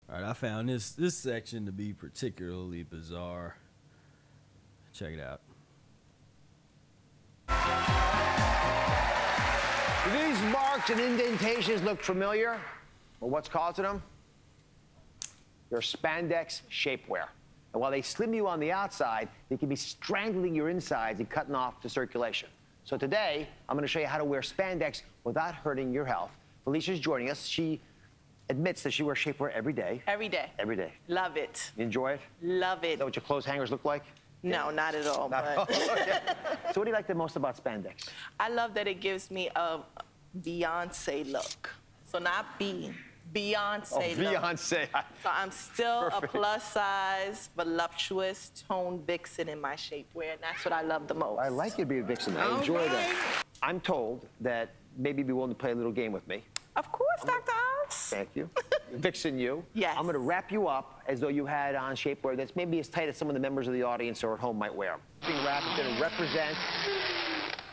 All right, I found this section to be particularly bizarre. Check it out. Do these marks and indentations look familiar? Well, what's causing them? Your spandex shapewear. And while they slim you on the outside, they can be strangling your insides and cutting off the circulation. So today, I'm going to show you how to wear spandex without hurting your health. Felicia's joining us. She admits that she wears shapewear every day. Every day. Every day. Love it. You enjoy it? Love it. Is that what your clothes hangers look like? No, not at all. Not But okay. So what do you like the most about spandex? I love that it gives me a Beyonce look. So not B, Beyonce look. Beyonce. So I'm still Perfect. a plus size, voluptuous, toned vixen in my shapewear, and that's what I love the most. I like you to be a vixen. I enjoy that. I'm told that maybe you'd be willing to play a little game with me. Of course, Dr. Oz. Thank you. Vixen you. Yes. I'm going to wrap you up as though you had on shapewear that's maybe as tight as some of the members of the audience or at home might wear. Being wrapped is going to represent.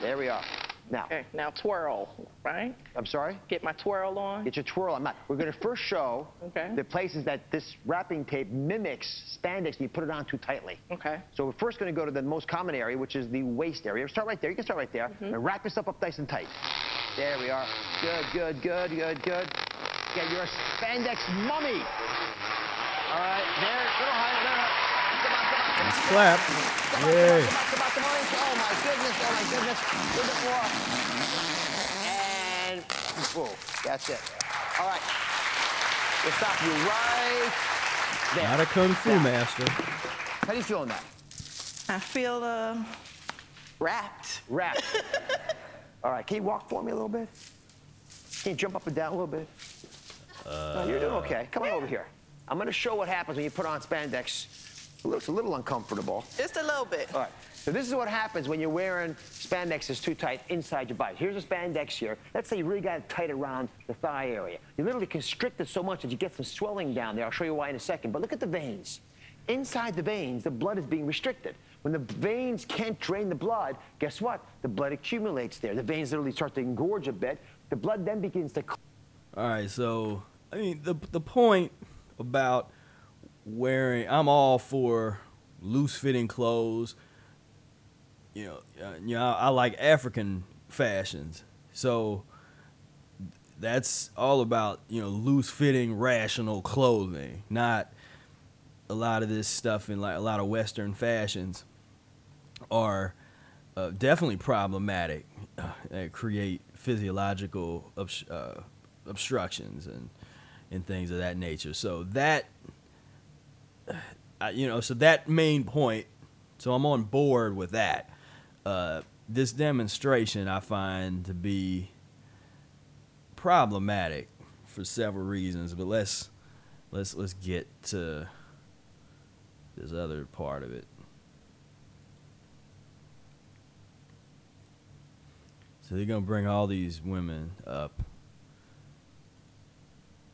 There we are. Now. Okay, now twirl, right? I'm sorry? Get my twirl on. Get your twirl. I'm not. We're going to first show the places that this wrapping tape mimics spandex and you put it on too tightly. Okay. So we're first going to go to the most common area, which is the waist area. Start right there. You can start right there. And wrap yourself up nice and tight. There we are. Good, good, good, good, good. Yeah, you're a spandex mummy. All right, there. Little higher, little higher. Come on, come on, come on. Clap. Come on, Yay. come on, come on, come on, come on. Oh my goodness, oh my goodness. Good before. And whoa, that's it. All right. We'll stop you right there. Not a kung fu master. How do you feel in that? I feel wrapped. Wrapped. All right, can you walk for me a little bit? Can you jump up and down a little bit? No, you're doing okay. Come on over here. I'm going to show what happens when you put on spandex. It looks a little uncomfortable. Just a little bit. All right. So this is what happens when you're wearing spandex that's too tight inside your body. Here's a spandex here. Let's say you really got it tight around the thigh area. You literally constrict it so much that you get some swelling down there. I'll show you why in a second. But look at the veins. Inside the veins, the blood is being restricted. When the veins can't drain the blood, guess what? The blood accumulates there. The veins literally start to engorge a bit. The blood then begins to... All right, so, I mean, the point about wearing, I'm all for loose-fitting clothes. You know, I like African fashions. So that's all about, you know, loose-fitting, rational clothing, not a lot of this stuff in like a lot of Western fashions are definitely problematic. They create physiological obstructions and things of that nature. So that, you know, so that main point, so I'm on board with that. This demonstration I find to be problematic for several reasons, but let's get to this other part of it. So they're gonna bring all these women up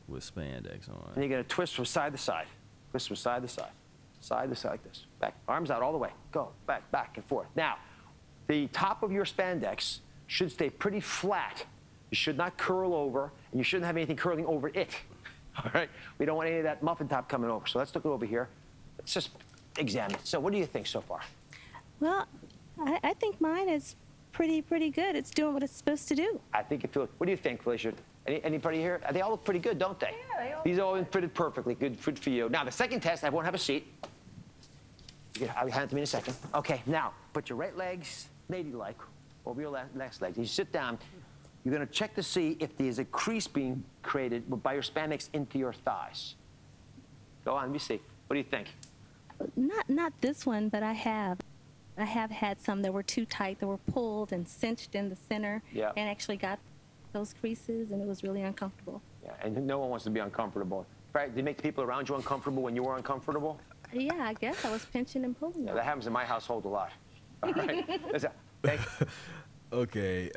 with spandex on. And you're going to twist from side to side. Twist from side to side. Side to side like this. Back. Arms out all the way. Go. Back, back and forth. Now, the top of your spandex should stay pretty flat. You should not curl over, and you shouldn't have anything curling over it. All right? We don't want any of that muffin top coming over. So let's look over here. Let's just examine it. So what do you think so far? Well, I think mine is pretty good. It's doing what it's supposed to do. I think it feels... What do you think, Felicia? Anybody here? They all look pretty good, don't they? Yeah, they all These all fitted perfectly. Good for you. Now, the second test, I won't have a seat. I'll hand it to me in a second. Okay, now, put your right legs, ladylike, over your left legs. You sit down. You're going to check to see if there's a crease being created by your spandex into your thighs. Go on, let me see. What do you think? Not this one, but I have had some that were too tight, that were pulled and cinched in the center, and actually got those creases, and it was really uncomfortable. Yeah, and no one wants to be uncomfortable. Right? Did it make the people around you uncomfortable when you were uncomfortable? Yeah, I guess I was pinching and pulling. Yeah, that happens in my household a lot. All right. Okay.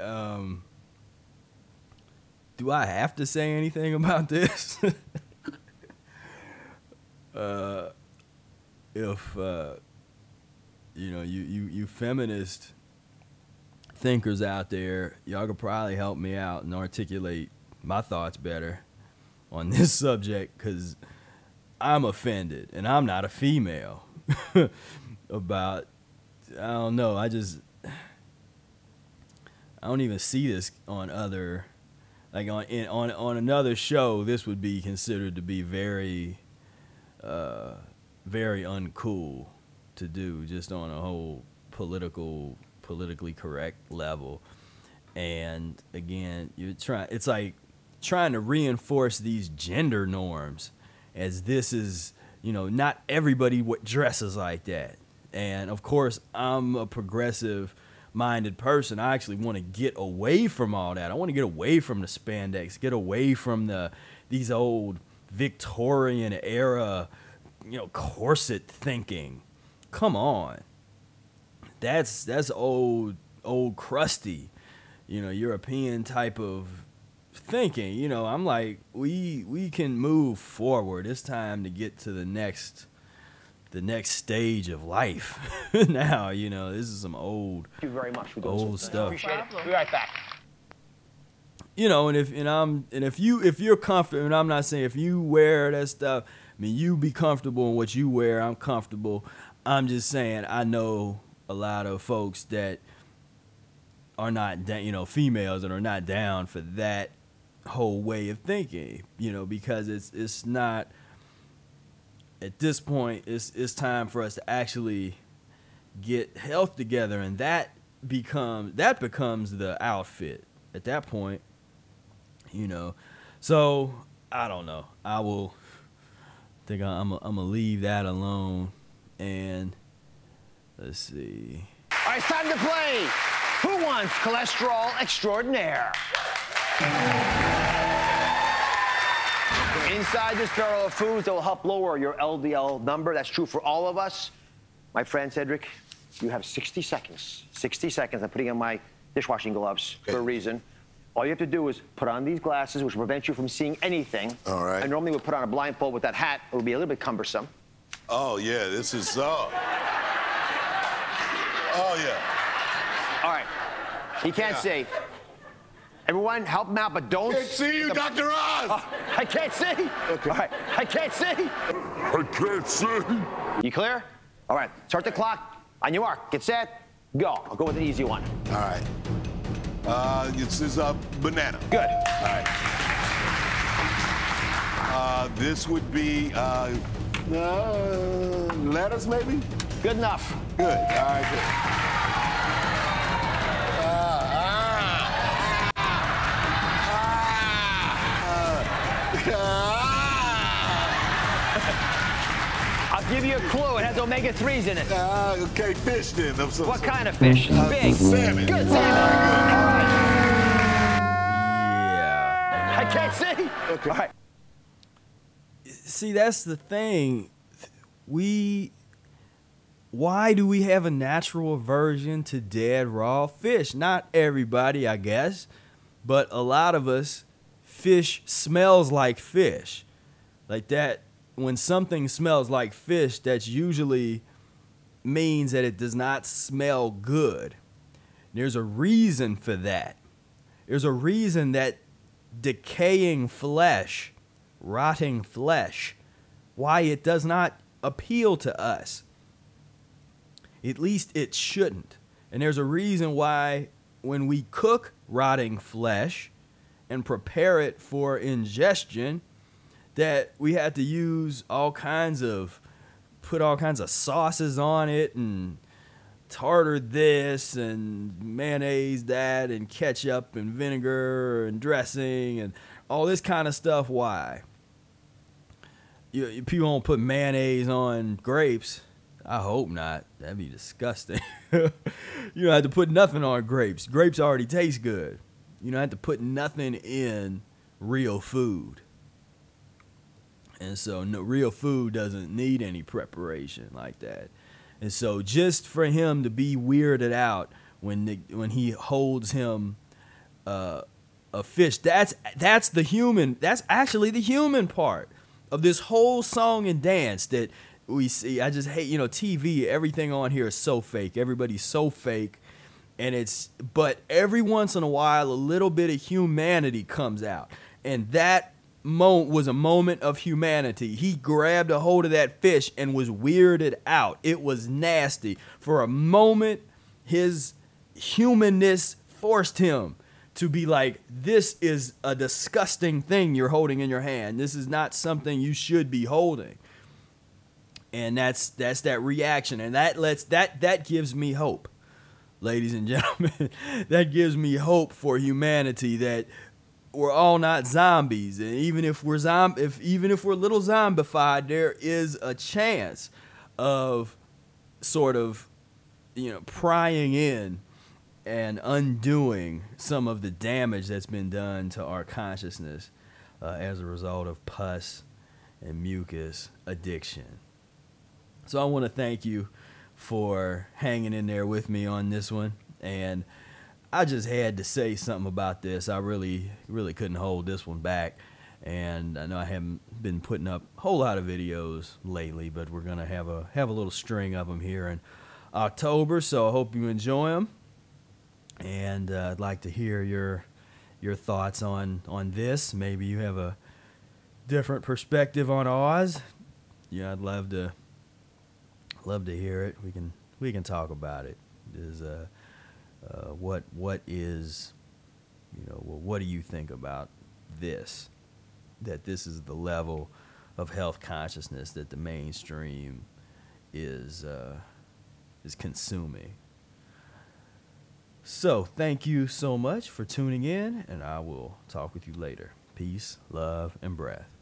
Do I have to say anything about this? If you know, you feminist thinkers out there, y'all could probably help me out and articulate my thoughts better on this subject, because I'm offended, and I'm not a female. About, I don't know. I don't even see this on other, like on another show. This would be considered to be very, very uncool to do, just on a whole politically correct level. And again, it's like trying to reinforce these gender norms, as this is, you know, not everybody dresses like that. And of course, I'm a progressive minded person. I actually want to get away from all that. I want to get away from the spandex, get away from these old Victorian era, you know, corset thinking. Come on. That's old crusty, you know, European type of thinking. You know, I'm like, we can move forward. It's time to get to the next stage of life. Now, you know, this is some old, Thank you very much for doing old stuff. Appreciate it. We'll be right back. You know, and if you're comfortable, and I'm not saying if you wear that stuff, I mean, you be comfortable in what you wear. I'm comfortable. I'm just saying, I know a lot of folks that are not, you know, females that are not down for that whole way of thinking, you know, because it's not, at this point, it's time for us to actually get health together, and that becomes the outfit at that point, you know. So I don't know. I'm gonna leave that alone, and let's see. All right, it's time to play Who Wants Cholesterol Extraordinaire? Inside this barrel of foods that will help lower your LDL number. That's true for all of us. My friend Cedric, you have 60 seconds. 60 seconds. I'm putting on my dishwashing gloves for a reason. All you have to do is put on these glasses, which will prevent you from seeing anything. All right. I normally would put on a blindfold with that hat. It would be a little bit cumbersome. Oh, yeah, this is, oh, yeah. All right. He can't see. Everyone, help him out, but don't... Can't see you, Dr. Oz! Oh, I can't see. Okay. All right, I can't see. I can't see. You clear? All right, start the clock. On your mark, get set, go. I'll go with an easy one. All right. This is a banana. Good. All right. This would be lettuce, maybe? Good enough. Good. All right, good. I'll give you a clue. It has omega-3s in it. Okay, fish then. What kind of fish? Big. Salmon. Good salmon. All right. Yeah. I can't see. Okay. All right. See, that's the thing. Why do we have a natural aversion to dead raw fish? Not everybody, I guess, but a lot of us, fish smells like fish. Like that, when something smells like fish, that's usually means that it does not smell good. There's a reason for that. There's a reason that decaying flesh, rotting flesh, why it does not appeal to us. At least it shouldn't. And there's a reason why when we cook rotting flesh and prepare it for ingestion, that we had to use put all kinds of sauces on it, and tartar this and mayonnaise that and ketchup and vinegar and dressing and all this kind of stuff. Why? People don't put mayonnaise on grapes. I hope not. That'd be disgusting. You don't have to put nothing on grapes. Grapes already taste good. You don't have to put nothing in real food. And so no, real food doesn't need any preparation like that. And so just for him to be weirded out when he holds him a fish, that's actually the human part of this whole song and dance that we see. I just hate, TV, everything on here is so fake. Everybody's so fake. But every once in a while, a little bit of humanity comes out. And that was a moment of humanity. He grabbed a hold of that fish and was weirded out. It was nasty. For a moment, his humanness forced him to be like, this is a disgusting thing you're holding in your hand. This is not something you should be holding. And that's that reaction. And that gives me hope, ladies and gentlemen. That gives me hope for humanity, that we're all not zombies. And even if we're a little zombified, there is a chance of sort of, prying in and undoing some of the damage that's been done to our consciousness as a result of pus and mucus addiction. So I want to thank you for hanging in there with me on this one. And I just had to say something about this. I really couldn't hold this one back. And I know I haven't been putting up a whole lot of videos lately, but we're going to have a little string of them here in October. So I hope you enjoy them. And I'd like to hear your thoughts on this. Maybe you have a different perspective on Oz. Yeah, I'd love to hear it. We can talk about it. What do you think about this? That this is the level of health consciousness that the mainstream is consuming. So thank you so much for tuning in, and I will talk with you later. Peace, love, and breath.